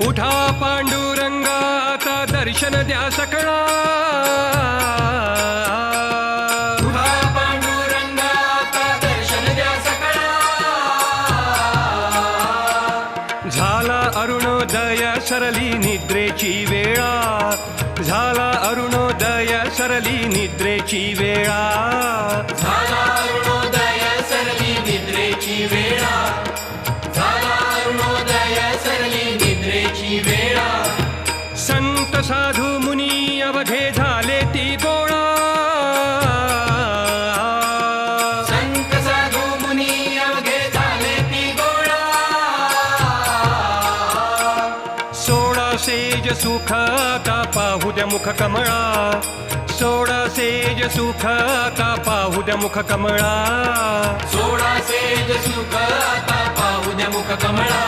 उठा पांडुरंगाचा दर्शन द्या सकळा, उठा पांडुरंगाचा दर्शन द्या सकळा. झाला अरुणोदय सरली निद्रेची वेळा, झाला अरुणोदय सरली निद्रेची वेळा. झाला अरुणोदय सरली निद्रेची वेळा, झाला अरुणोदय सरली निद्रेची वेळा. संत साधू मुनी अवघे झाले ती गोळा, संत साधू मुनी अवघे झाले ती गोळा. सोळा सेज सुख आता पाहू द्या मुख कमळा, सोळा सेज सुख आता पाहू द्या मुख कमळा. सोळा सेज सुख आता पाहू द्या मुख कमळा.